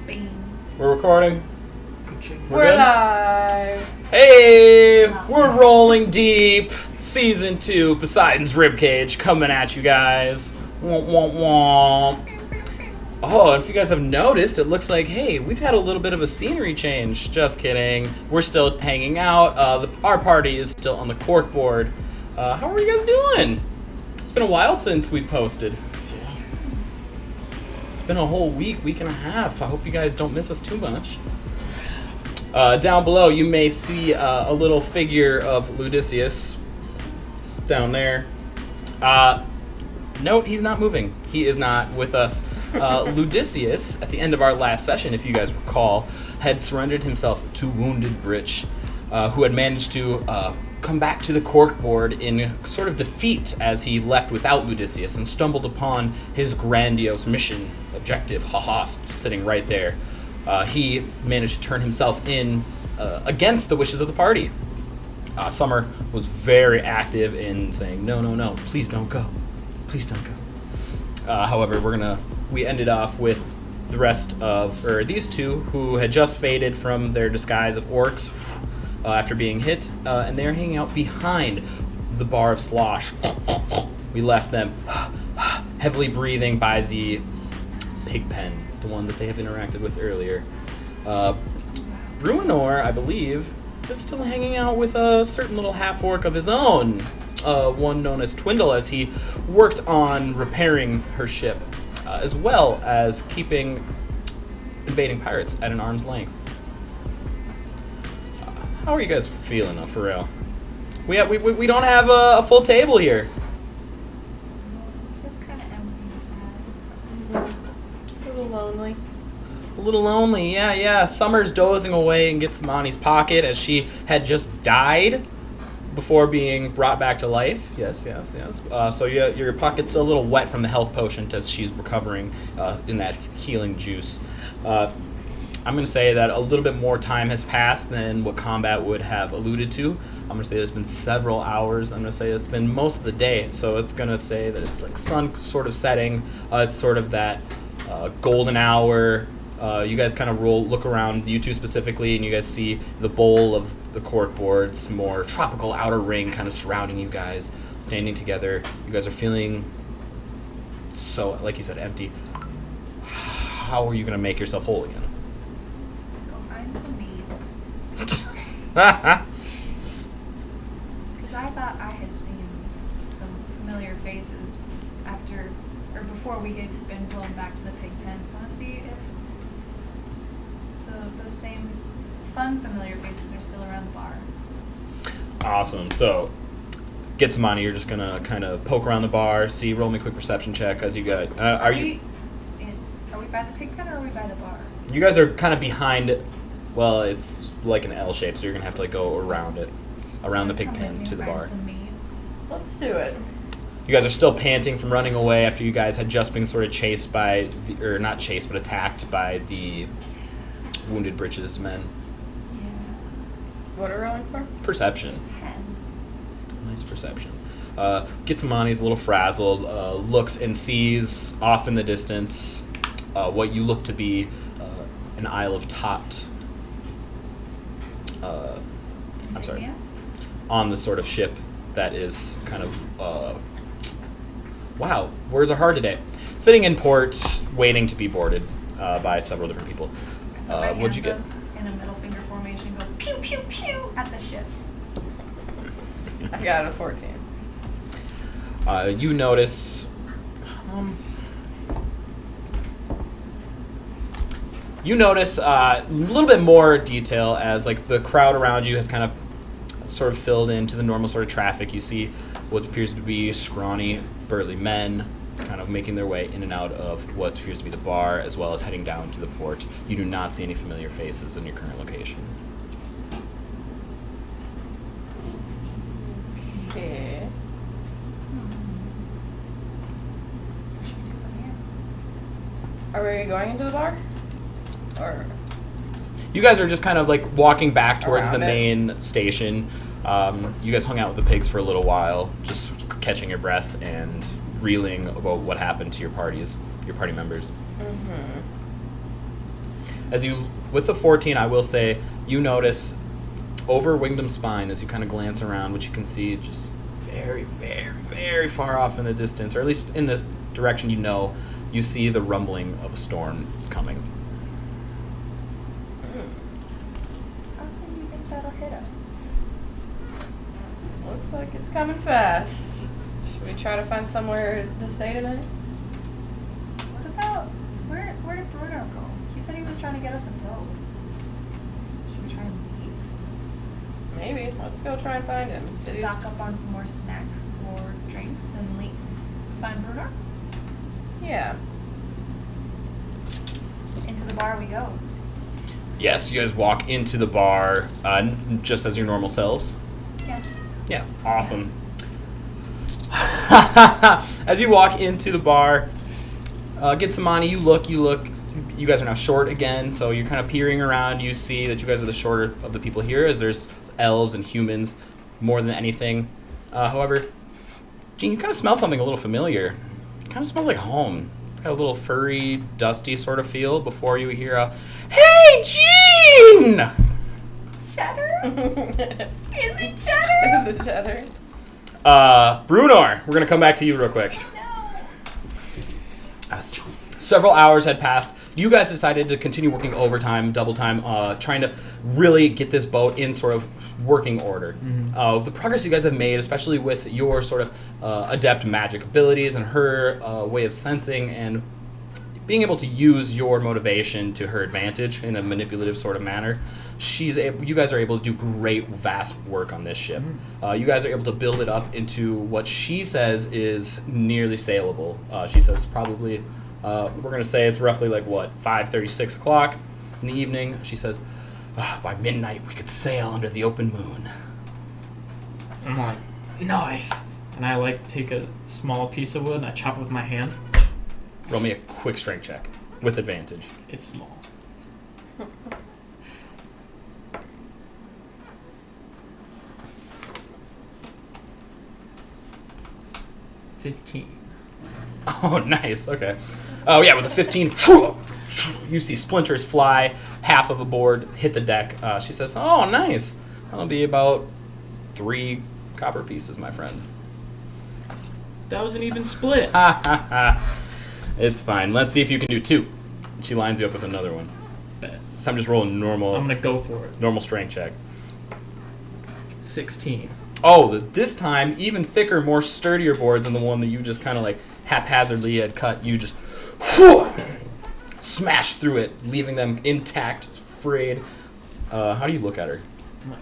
Bing. We're recording. We're live. Hey, we're rolling deep. Season 2, Poseidon's Ribcage, coming at you guys. Womp, womp, womp. Oh, and if you guys have noticed, it looks like, hey, we've had a little bit of a scenery change. Just kidding. We're still hanging out. Our party is still on the corkboard. How are you guys doing? It's been a while since we've posted. It's been a whole week and a half. I hope you guys don't miss us too much. Down below, you may see a little figure of Ludicius down there. Note, he's not moving. He is not with us. Ludicius, at the end of our last session, if you guys recall, had surrendered himself to Wounded Britch, who had managed to come back to the corkboard in sort of defeat as he left without Ludicius and stumbled upon his grandiose mission objective, sitting right there. He managed to turn himself in against the wishes of the party. Summer was very active in saying, no, please don't go. Please don't go. However, we ended off with the rest of, these two who had just faded from their disguise of orcs after being hit, and they're hanging out behind the bar of slosh. We left them heavily breathing by the pig pen, the one that they have interacted with earlier. Bruinor, I believe, is still hanging out with a certain little half-orc of his own, one known as Twindle, as he worked on repairing her ship, as well as keeping invading pirates at an arm's length. How are you guys feeling, for real? We don't have a full table here. It's kind of empty and sad. A little lonely. A little lonely, yeah. Summer's dozing away in Gethsemane's pocket as she had just died before being brought back to life. Yes. So your pocket's a little wet from the health potion as she's recovering in that healing juice. I'm going to say that a little bit more time has passed than what combat would have alluded to. I'm going to say there's been several hours. I'm going to say it's been most of the day. So it's going to say that it's like sun sort of setting. It's sort of that golden hour. You guys kind of look around, you two specifically, and you guys see the bowl of the corkboards, more tropical outer ring kind of surrounding you guys, standing together. You guys are feeling so, like you said, empty. How are you going to make yourself whole again? Go find some meat. Because I thought I had seen some familiar faces before we had been blown back to the pig pen. So I want to see if those same fun familiar faces are still around the bar. Awesome. So, Gethsemane, you're just gonna kind of poke around the bar, roll me a quick perception check as you go. Are we by the pig pen or are we by the bar? You guys are kind of behind. Well, it's like an L shape, so you're gonna have to like go around it, around the pig pen to the bar. Let's do it. You guys are still panting from running away after you guys had just been sort of chased by, or not chased, but attacked by the Wounded Britch's men. Yeah. What are we rolling for? Perception. 10. Nice perception. Gethsemane's a little frazzled, looks and sees off in the distance what you look to be an Isle of Tot. I'm sorry. On the sort of ship that is kind of, wow, words are hard today. Sitting in port, waiting to be boarded by several different people. What'd you get? In a middle finger formation, go pew pew pew at the ships. I got a 14. You notice. You notice a little bit more detail as like the crowd around you has kind of sort of filled into the normal sort of traffic. You see what appears to be scrawny, burly men kind of making their way in and out of what appears to be the bar, as well as heading down to the port. You do not see any familiar faces in your current location. Okay. What should we do from here? Are we going into the bar? Or You guys are just kind of like walking back towards the Around it. main station. You guys hung out with the pigs for a little while, just catching your breath and reeling about what happened to your party members. Mm-hmm. With the 14, I will say, you notice over Wingdom's spine as you kind of glance around, which you can see just very, very, very far off in the distance, or at least in this direction you see the rumbling of a storm coming. How soon do you think that'll hit us? Looks like it's coming fast. Should we try to find somewhere to stay tonight? What about where did Bruno go? He said he was trying to get us a boat. Should we try and leave? Maybe. Let's go try and find him. Stock up on some more snacks or drinks and leave. Find Bruno? Yeah. Into the bar we go. Yes, you guys walk into the bar just as your normal selves. Yeah. Yeah, awesome. As you walk into the bar, get some money. You look. You guys are now short again, so you're kind of peering around. You see that you guys are the shorter of the people here, as there's elves and humans more than anything. However, Gene, you kind of smell something a little familiar. It kind of smells like home. It's got a little furry, dusty sort of feel before you hear a, "Hey, Gene!" Cheddar? Is it cheddar? Is it cheddar? Brunor, we're going to come back to you real quick. No. Several hours had passed. You guys decided to continue working overtime, double time, trying to really get this boat in sort of working order. Mm-hmm. The progress you guys have made, especially with your sort of adept magic abilities and her way of sensing and being able to use your motivation to her advantage in a manipulative sort of manner, you guys are able to do great, vast work on this ship. Mm-hmm. You guys are able to build it up into what she says is nearly sailable. She says probably, we're going to say it's roughly like, 5:30, 6 o'clock in the evening. She says, by midnight we could sail under the open moon. I'm like, nice. And I like take a small piece of wood and I chop it with my hand. Roll me a quick strength check with advantage. It's small. 15. Oh, nice. Okay. Oh, yeah, with a 15, you see splinters fly, half of a board hit the deck. She says, "Oh, nice. That'll be about 3 copper pieces, my friend." That was an even split. Ha ha ha. It's fine. Let's see if you can do 2. She lines you up with another one. Bet. So I'm just rolling normal. I'm gonna go for it. Normal strength check. 16. Oh, this time, even thicker, more sturdier boards than the one that you just kind of like haphazardly had cut. You just smash through it, leaving them intact, frayed. How do you look at her? I'm like,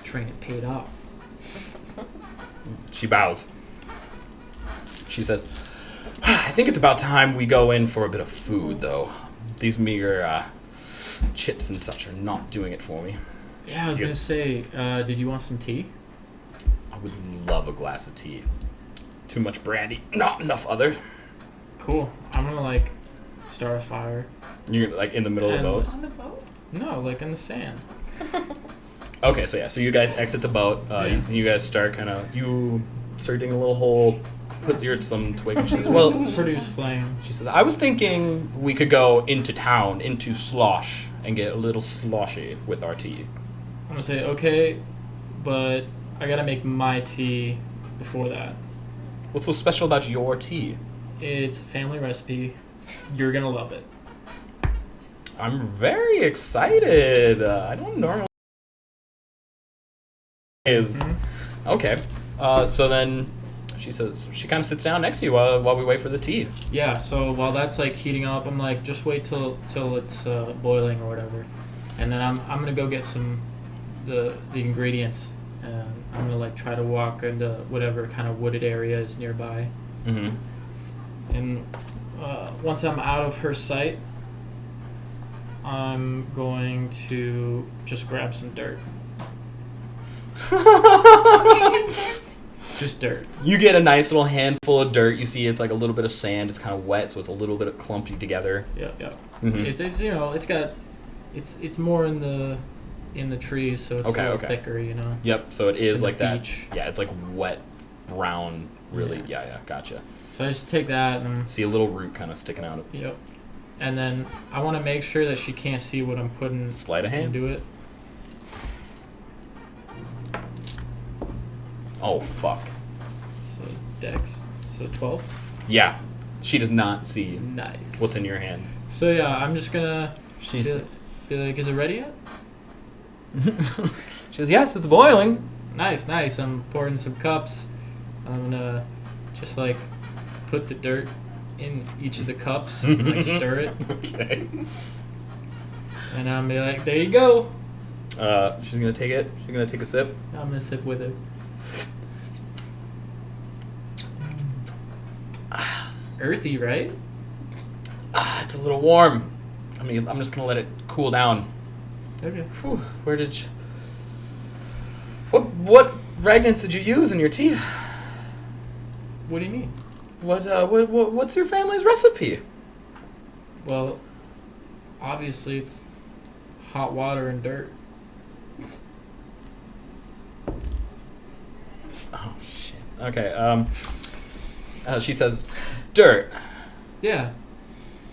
training paid off. She bows. She says, "I think it's about time we go in for a bit of food, though. These meager chips and such are not doing it for me." Yeah, I was gonna say, did you want some tea? I would love a glass of tea. Too much brandy, not enough other. Cool. I'm gonna like start a fire. You're like in the middle of the boat? On the boat? No, like in the sand. Okay, so yeah, so you guys exit the boat. Yeah. You guys start you start digging a little hole, put some twig, and she says, "Well," Produce flame. she says, "I was thinking we could go into town, into Slosh, and get a little sloshy with our tea." I'm gonna say, okay, but I gotta make my tea before that. What's so special about your tea? It's a family recipe. You're gonna love it. I'm very excited. I don't normally. Okay. So then she says she kind of sits down next to you while we wait for the tea. Yeah, so while that's like heating up, I'm like, just wait till it's boiling or whatever, and then I'm gonna go get some the ingredients, and I'm gonna like try to walk into whatever kind of wooded area is nearby, Mm-hmm. and once I'm out of her sight, I'm going to just grab some dirt. Just dirt. You get a nice little handful of dirt. You see it's like a little bit of sand. It's kind of wet, so it's a little bit of clumpy together. Yeah. Mm-hmm. It's you know it's more in the trees, so it's a little thicker, you know. Yep. So it is In the like that. beach. Yeah, it's like wet, brown. Really. Yeah. Yeah. Gotcha. So I just take that and See a little root kind of sticking out of. yep. and then I want to make sure that she can't see what I'm putting Sleight of hand. into it. Oh, fuck. So Dex. So 12. Yeah. She does not see Nice. what's in your hand. So yeah, I'm just gonna. She Feel, says, feel like, is it ready yet? she says, yes, it's boiling. Nice. I'm pouring some cups. I'm gonna just like put the dirt in each of the cups, and, like stir it, Okay. and I'm be like, there you go. She's gonna take it. She's gonna take a sip. I'm gonna sip with it. Earthy, right? It's a little warm. I mean, I'm just gonna let it cool down. Okay. Whew, where did you... What reagents did you use in your tea? What do you mean? What's your family's recipe? Well, obviously it's hot water and dirt. Oh shit. Okay. She says, dirt. Yeah.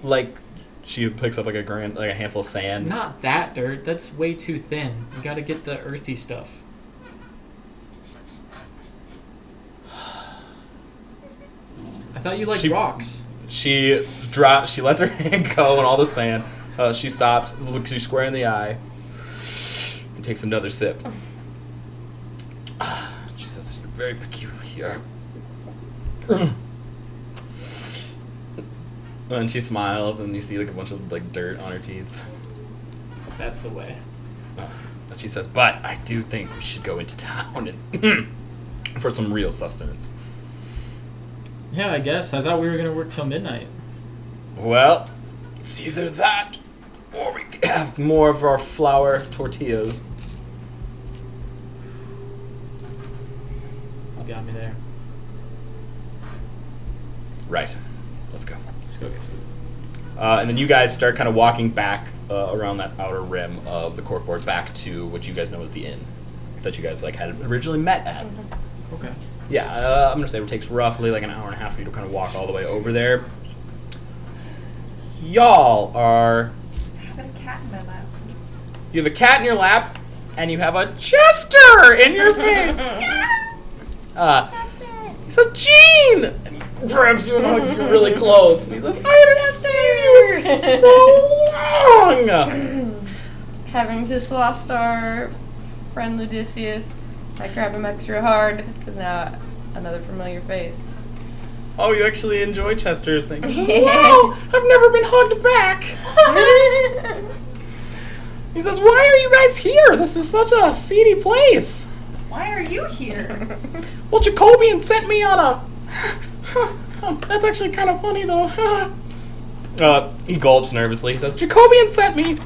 Like, she picks up like a handful of sand. Not that dirt. That's way too thin. You gotta get the earthy stuff. I thought you liked rocks. She lets her hand go and all the sand. She stops, looks you square in the eye, and takes another sip. She says, you're very peculiar. And she smiles, and you see like a bunch of like dirt on her teeth. That's the way. And she says, but I do think we should go into town and for some real sustenance. Yeah, I guess. I thought we were gonna work till midnight. Well, it's either that or we have more of our flour tortillas. You got me there. Right. Let's go. Let's go get food. And then you guys start kind of walking back around that outer rim of the corkboard back to what you guys know as the inn that you guys like had originally met at. Okay. Yeah, I'm gonna say it takes roughly like an hour and a half for you to kind of walk all the way over there. Y'all are... I've got a cat in my lap. You have a cat in your lap, and you have a Chester in your face. Chester! He says, Gene! And he grabs you and hugs you really close. And he says, I haven't seen you in so long! Having just lost our friend Ludicius, I grab him extra hard because now another familiar face. Oh, you actually enjoy Chester's thing. Wow! I've never been hugged back! He says, why are you guys here? This is such a seedy place. Why are you here? Well, Jacobian sent me on a... That's actually kind of funny, though. He gulps nervously. He says, Jacobian sent me,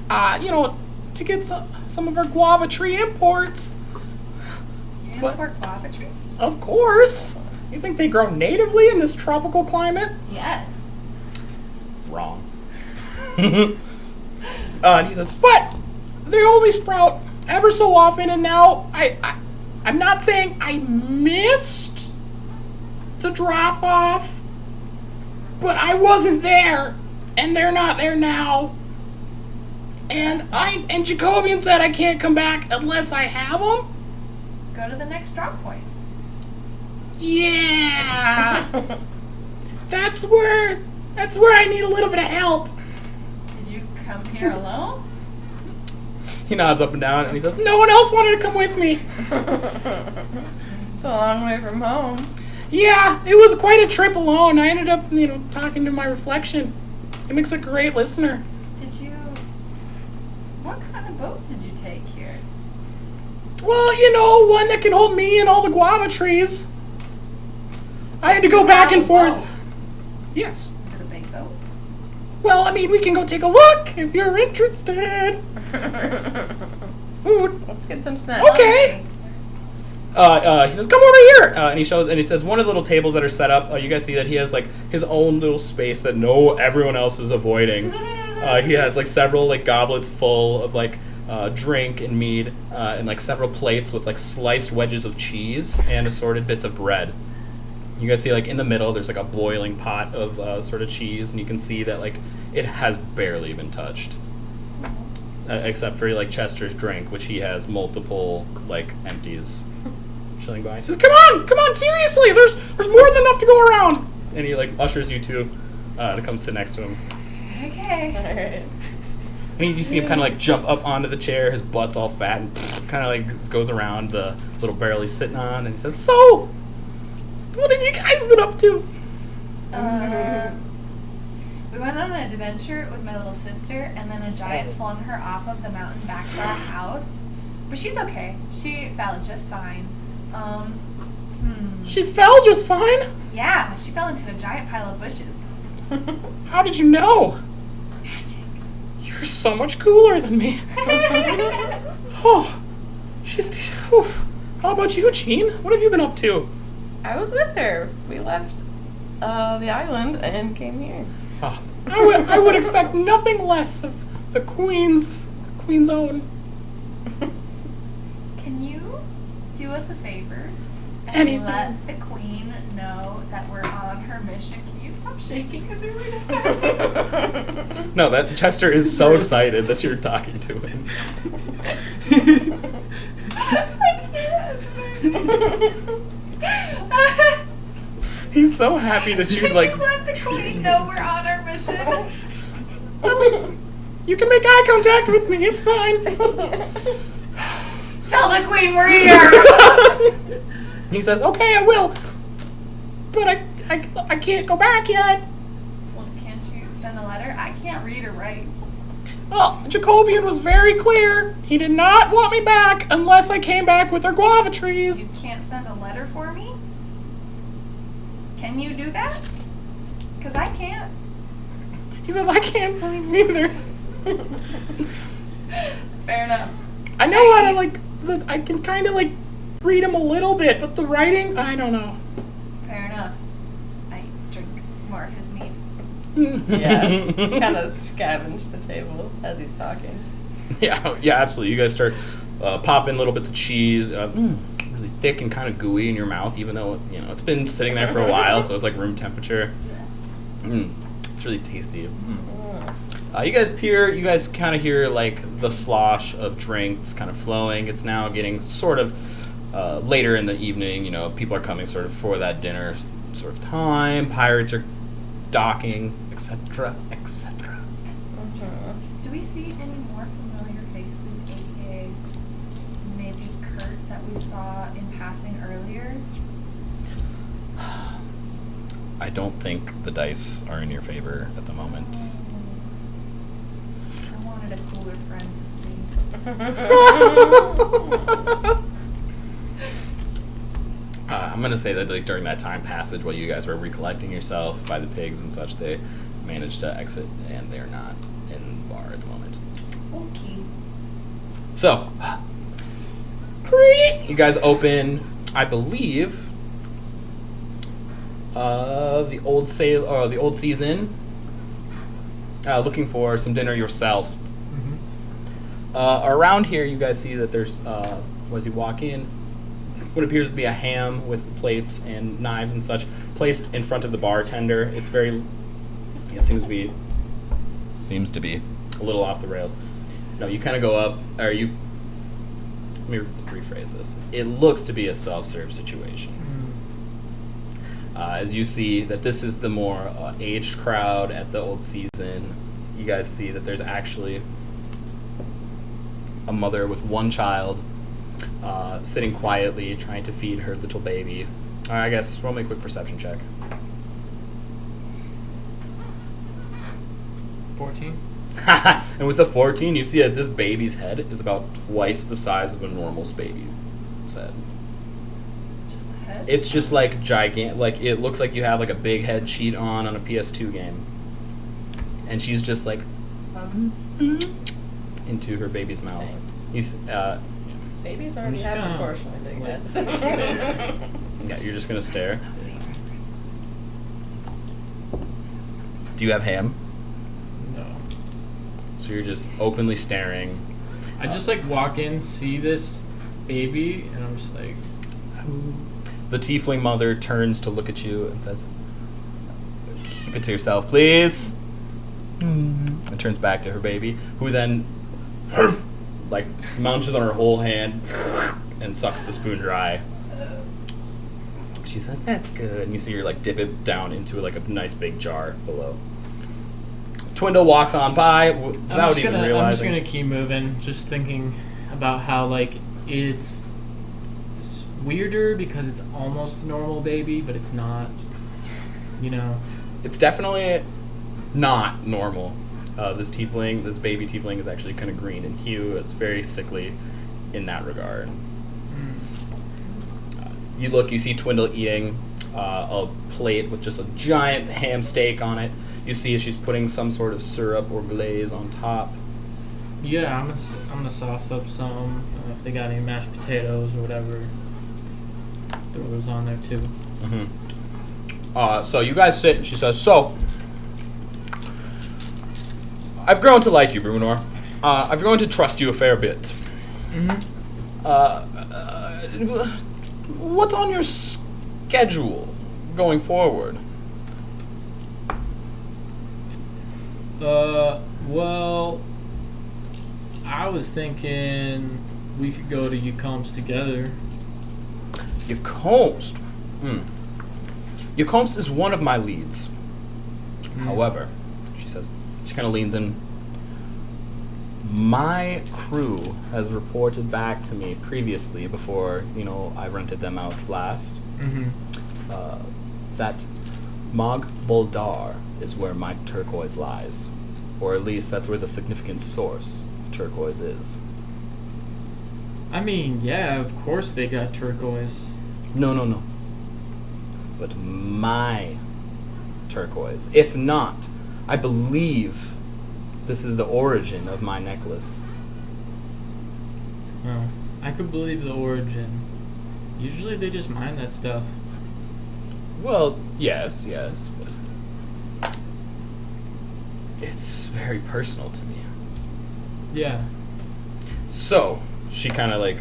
to get some of our guava tree imports. You import guava trees? Of course. You think they grow natively in this tropical climate? Yes. Wrong. And he says, but they only sprout ever so often, and now I'm not saying I missed the drop off, but I wasn't there, and they're not there now. And Jacobian said I can't come back unless I have them. Go to the next drop point. Yeah. That's where I need a little bit of help. Did you come here alone? He nods up and down and he says, no one else wanted to come with me. It's a long way from home. Yeah, it was quite a trip alone. I ended up, talking to my reflection. It makes a great listener. What kind of boat did you take here? Well, one that can hold me and all the guava trees. I had to go back and forth. Yes. Is it a big boat? Well, I mean, we can go take a look if you're interested. Food. Let's get some snacks. Okay. He says, "Come over here," and he says one of the little tables that are set up. You guys see that he has like his own little space that everyone else is avoiding. He has like several like goblets full of like drink and mead, and like several plates with like sliced wedges of cheese and assorted bits of bread. You guys see, like, in the middle, there's, like, a boiling pot of sort of cheese, and you can see that, like, it has barely been touched. Except for, like, Chester's drink, which he has multiple, like, empties chilling by. He says, come on, seriously, there's more than enough to go around! And he, like, ushers you to come sit next to him. Okay. Alright. And you see him kind of, like, jump up onto the chair, his butt's all fat, and kind of, like, goes around the little barrel he's sitting on, and he says, so, what have you guys been up to? We went on an adventure with my little sister, and then a giant flung her off of the mountain back to our house. But she's okay. She fell just fine. She fell just fine? Yeah, she fell into a giant pile of bushes. How did you know? Magic. You're so much cooler than me. Oh, oof. How about you, Gene? What have you been up to? I was with her. We left the island and came here. Oh, I would expect nothing less of the Queen's own. Can you do us a favor and Anything. let the Queen know that we're on her mission? Can you stop shaking? It's really distracting. No, that Chester is so excited that you're talking to him. He's so happy that you Can like. you let the Queen know we're on our mission? You can make eye contact with me. It's fine. Tell the Queen we're here. He says, "Okay, I will, but I can't go back yet." Well, can't you send a letter? I can't read or write. Well, Jacobian was very clear. He did not want me back unless I came back with our guava trees. You can't send a letter for me? Can you do that? Because I can't. He says, I can't for you either. Fair enough. I know how to, like, I can kind of, like, read him a little bit, but the writing, I don't know. Fair enough. I drink more of his meat. Yeah, just kind of scavenge the table as he's talking. Yeah, absolutely. You guys start popping little bits of cheese, really thick and kind of gooey in your mouth, even though, you know, it's been sitting there for a while, so it's like room temperature. It's really tasty. You guys kind of hear, like, the slosh of drinks kind of flowing. It's now getting sort of later in the evening. You know, people are coming sort of for that dinner sort of time. Pirates are docking, etc., etc. Do we see any more familiar faces, aka maybe Kurt, that we saw in passing earlier? I don't think the dice are in your favor at the moment. I wanted a cooler friend to see. I'm gonna say that, like, during that time passage while you guys were recollecting yourself by the pigs and such, they managed to exit, and they're not in the bar at the moment. Okay. So, you guys open, I believe, the old season, looking for some dinner yourself. Around here, you guys see that there's, as you walk in, what appears to be a ham with plates and knives and such placed in front of the bartender. It seems to be a little off the rails. No, you kind of go up, let me rephrase this. It looks to be a self-serve situation. As you see that this is the more aged crowd at the old season, you guys see that there's actually a mother with one child sitting quietly trying to feed her little baby. I guess roll me a quick perception check. 14. And with a 14, you see that this baby's head is about twice the size of a normal baby's head. Just the head? It's just like gigantic. Like, it looks like you have like a big head sheet on a PS2 game, and she's just like into her baby's mouth. Dang. You Babies already have gonna proportionally big heads. yeah, you're just gonna stare. Do you have ham? No. So you're just openly staring. I just like walk in, see this baby, and I'm just like, The tiefling mother turns to look at you and says, "Keep it to yourself, please." And turns back to her baby, who then like munches on her whole hand and sucks the spoon dry. She says, "That's good." And you see her like dip it down into like a nice big jar below. Twindle walks on by without even realizing. I'm just gonna keep moving, just thinking about how like it's weirder because it's almost a normal baby, but it's not. You know. It's definitely not normal. This baby tiefling is actually kind of green in hue. It's very sickly in that regard. You see Twindle eating a plate with just a giant ham steak on it. You see she's putting some sort of syrup or glaze on top. Yeah, I'm gonna sauce up some. If they got any mashed potatoes or whatever, throw those on there too. So you guys sit, and she says, "So, I've grown to like you, Brunor. I've grown to trust you a fair bit. What's on your schedule going forward?" Well, I was thinking we could go to Ucomst together. Ucomst? Ucomst is one of my leads. However, she says, she kind of leans in. My crew has reported back to me previously, before, I rented them out last, that Mog Boldar is where my turquoise lies. Or at least that's where the significant source of turquoise is. I mean, yeah, of course they got turquoise. No. But my turquoise. If not, I believe this is the origin of my necklace. Oh, I could believe the origin. Usually they just mine that stuff. Well, yes, but it's very personal to me. Yeah. So, she kind of like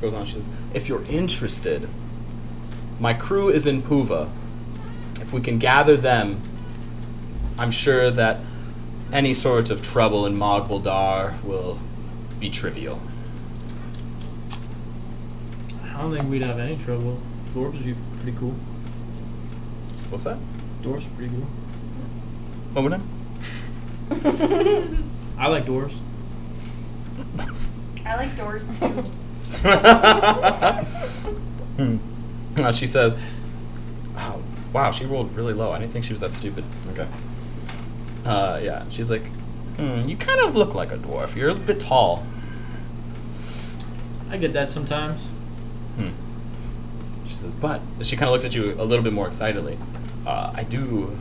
goes on, she says, "If you're interested, my crew is in Puva. If we can gather them, I'm sure that any sort of trouble in Mog Boldar will be trivial." I don't think we'd have any trouble. Dwarves would be pretty cool. What's that? Dwarves are pretty cool. One more time? I like dwarves. I like doors too. She says, "Oh, wow, she rolled really low. I didn't think she was that stupid." Okay. Yeah, she's like, "You kind of look like a dwarf. You're a bit tall." I get that sometimes. She says, "But," she kind of looks at you a little bit more excitedly. "I do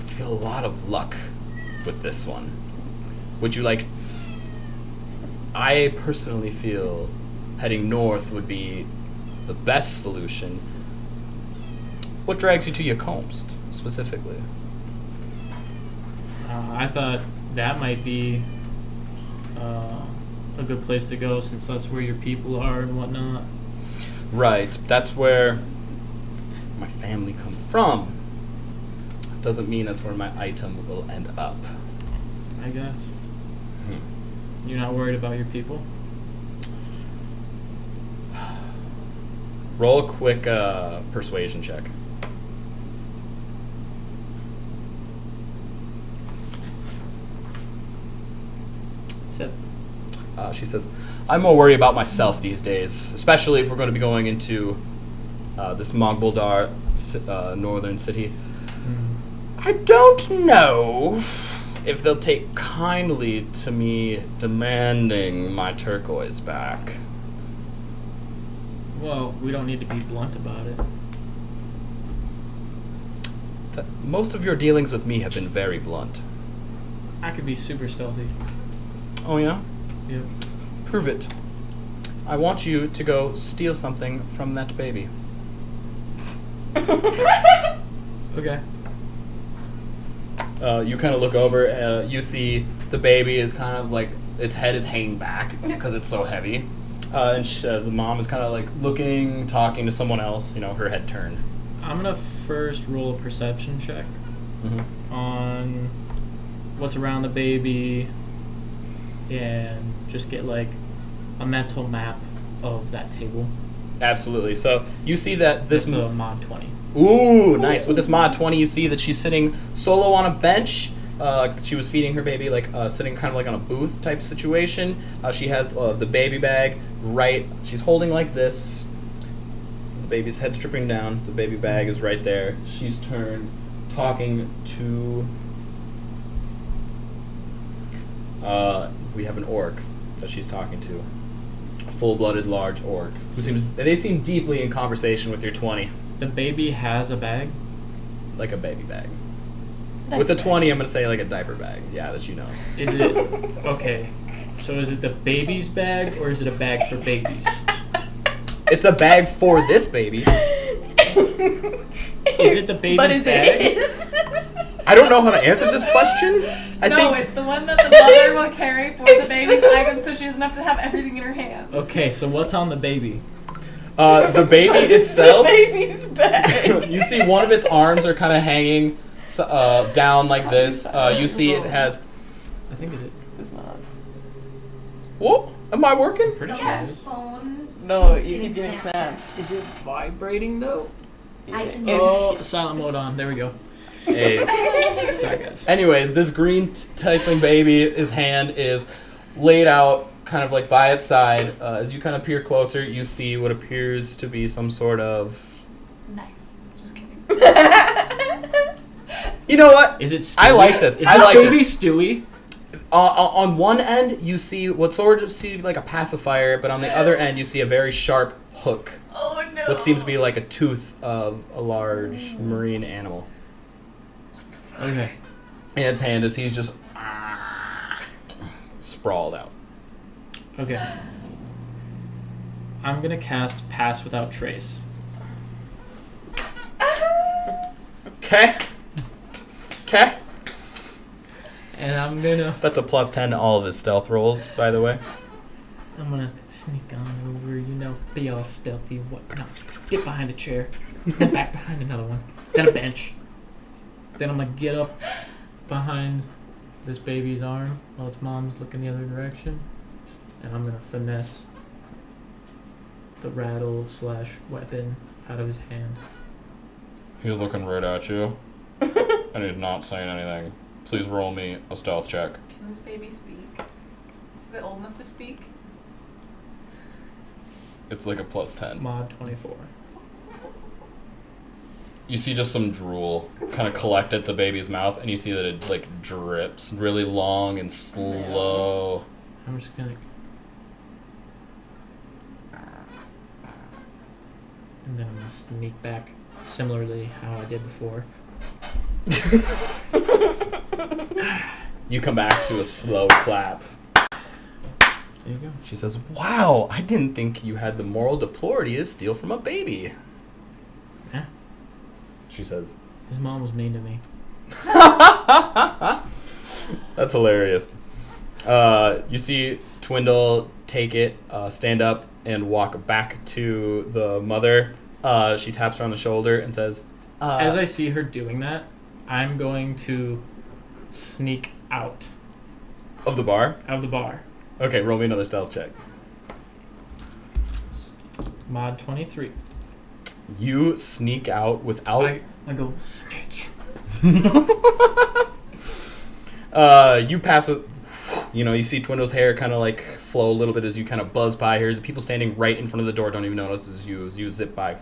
feel a lot of luck with this one. Would you like..." I personally feel heading north would be the best solution. What drags you to Ucomst, specifically? I thought that might be a good place to go, since that's where your people are and whatnot. Right, that's where my family come from. Doesn't mean that's where my item will end up. I guess. You're not worried about your people? Roll a quick persuasion check. Sip. She says, "I'm more worried about myself these days, especially if we're going to be going into this Mog Boldar northern city. I don't know if they'll take kindly to me demanding my turquoise back." Well, we don't need to be blunt about it. Most of your dealings with me have been very blunt. I could be super stealthy. Oh, yeah? Yeah. Prove it. I want you to go steal something from that baby. Okay. You kind of look over, you see the baby is kind of like, its head is hanging back because it's so heavy. And the mom is kind of like looking, talking to someone else, her head turned. I'm gonna first roll a perception check on what's around the baby and just get like a mental map of that table. Absolutely. So you see that this... It's a mod 20. Ooh, nice. With this mod 20, you see that she's sitting solo on a bench. She was feeding her baby, like sitting kind of like on a booth type situation. She has the baby bag right. She's holding like this. The baby's head's dripping down. The baby bag is right there. She's turned, talking to... we have an orc that she's talking to. A full-blooded large orc. They seem deeply in conversation with your 20. The baby has a bag? Like a baby bag. Diaper With a bag. 20, I'm going to say like a diaper bag. Yeah, that you know. Is it... Okay. So is it the baby's bag or is it a bag for babies? It's a bag for this baby. Is it the baby's But is bag? it? I don't know how to answer this question. I No, think it's the one that the mother will carry for the baby's items so she doesn't have to have everything in her hands. Okay, so what's on the baby? the baby itself, The baby's bag. you see one of its arms are kind of hanging down like this. You see it has... I think it is. It's not. Whoa, am I working? Pretty sure Someone's it is. phone. No, keeps you keep getting getting snaps. Is it vibrating though? I can Oh, silent mode on. There we go. Hey. Sorry, guys. Anyways, this green tiefling baby, his hand is laid out kind of like by its side. As you kind of peer closer, you see what appears to be some sort of... Knife. Just kidding. You know what? Is it Stewie? I like this. Is I this like baby this. Stewie? On one end, you see what sort of seems like a pacifier, but on the other end, you see a very sharp hook. Oh no. What seems to be like a tooth of a large marine animal. Okay. In its hand as he's just sprawled out. Okay. I'm gonna cast Pass Without Trace. Okay. Okay. And I'm gonna That's a +10 to all of his stealth rolls, by the way. sneak on over, be all stealthy, whatnot. Get behind a chair, then back behind another one, then a bench. Then I'm gonna get up behind this baby's arm while its mom's looking the other direction, and I'm gonna finesse the rattle/weapon out of his hand. He's looking right at you, and he's not saying anything. Please roll me a stealth check. Can this baby speak? Is it old enough to speak? It's like a +10. Mod 24. You see just some drool kind of collect at the baby's mouth, and you see that it like drips really long and slow. I'm just gonna. And then I'm gonna sneak back similarly how I did before. You come back to a slow clap. There you go. She says, "Wow, I didn't think you had the moral deplority to steal from a baby." Yeah. She says, His mom was mean to me. "That's hilarious." You see Twindle take it, stand up, and walk back to the mother. She taps her on the shoulder and says, As I see her doing that, I'm going to sneak out of the bar? of the bar. Okay, roll me another stealth check. Mod 23. You sneak out without... I go, snitch. You pass with... you see Twindle's hair kind of like flow a little bit as you kind of buzz by here. The people standing right in front of the door don't even notice as you zip by.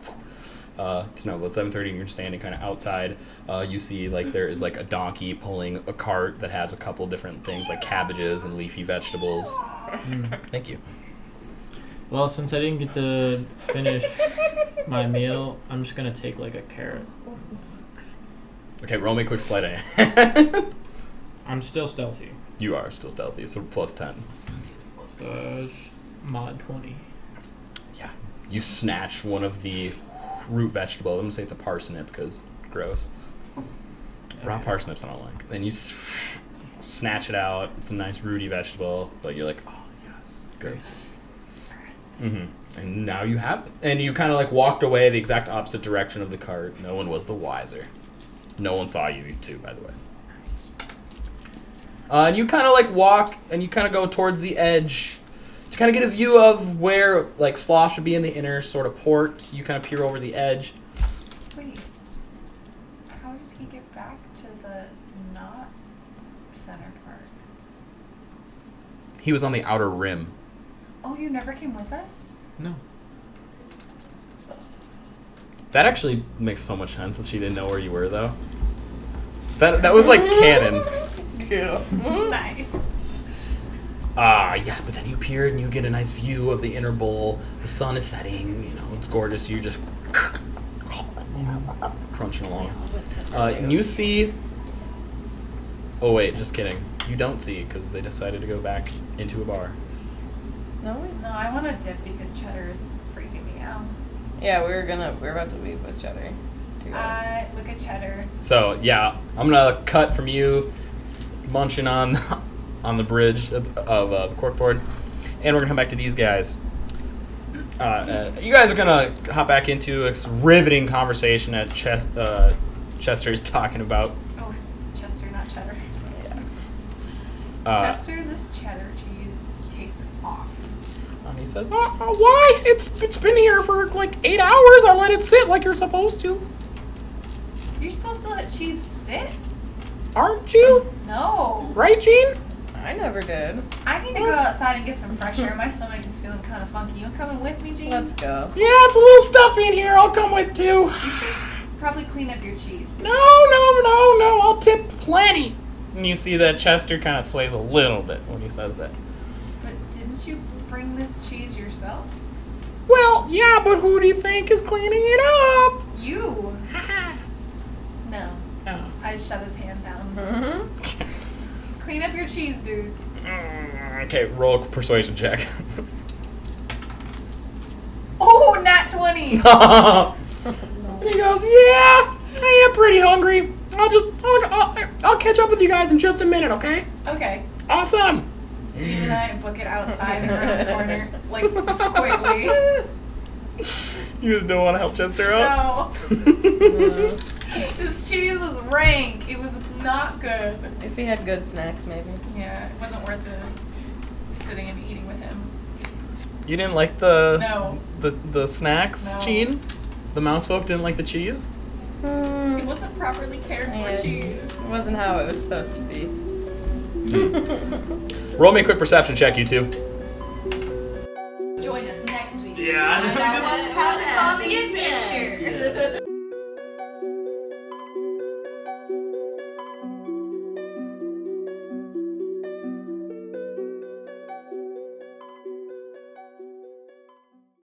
It's 7:30 and you're standing kind of outside. You see like there is like a donkey pulling a cart that has a couple different things like cabbages and leafy vegetables. Thank you. Well, since I didn't get to finish my meal, I'm just going to take like a carrot. Okay, roll me a quick sleight of hand. I'm still stealthy. You are still stealthy, so +10. Mod 20. Yeah. You snatch one of the root vegetable. I'm going to say it's a parsnip because gross. Raw Okay. parsnips I don't like. Then you snatch it out. It's a nice rooty vegetable, but you're like, oh, yes. Good. And now you have it. And you kind of like walked away the exact opposite direction of the cart. No one was the wiser. No one saw you too, by the way. And you kind of like walk and you kind of go towards the edge to kind of get a view of where like Sloth should be in the inner sort of port. You kind of peer over the edge. Wait. How did he get back to the not center part? He was on the outer rim. Oh, you never came with us? No. That actually makes so much sense that she didn't know where you were, though. That was like canon. Yeah. Nice. Yeah, but then you peer and you get a nice view of the inner bowl. The sun is setting, you know, it's gorgeous. You just crunching along. And you see... Oh, wait, just kidding. You don't see, because they decided to go back into a bar. No, No, I want to dip because Cheddar is freaking me out. yeah, we're about to leave with Cheddar. To go. Look at Cheddar. So, yeah, I'm going to cut from you munching on the bridge of the corkboard, and we're going to come back to these guys. You guys are going to hop back into a riveting conversation that Chester is talking about. Oh, Chester, not Cheddar. Yes. Chester, this cheddar cheese tastes off. And he says, why? It's been here for like 8 hours. I let it sit like you're supposed to. You're supposed to let cheese sit? Aren't you? No. Right, Gene? I never did. I need to go outside and get some fresh air. My stomach is feeling kind of funky. You coming with me, Jean? Let's go. Yeah, it's a little stuffy in here. I'll come with too. You should probably clean up your cheese. No. I'll tip plenty. And you see that Chester kind of sways a little bit when he says that. But didn't you bring this cheese yourself? Well, yeah, but who do you think is cleaning it up? You. No. Oh. I shut his hand down. Mm-hmm. Clean up your cheese, dude. Okay, roll a persuasion check. Oh, nat 20. And he goes, yeah, I am pretty hungry. I'll catch up with you guys in just a minute, okay? Okay. Awesome. Jean and I book it outside and around the corner, like, quickly. You just don't want to help Chester out? No. This cheese was rank. It was not good. If he had good snacks, maybe. Yeah, it wasn't worth sitting and eating with him. You didn't like the No. the snacks, No. Gene? The mouse folk didn't like the cheese? It wasn't properly cared for Yes. cheese. It wasn't how it was supposed to be. Roll me a quick perception check, you two.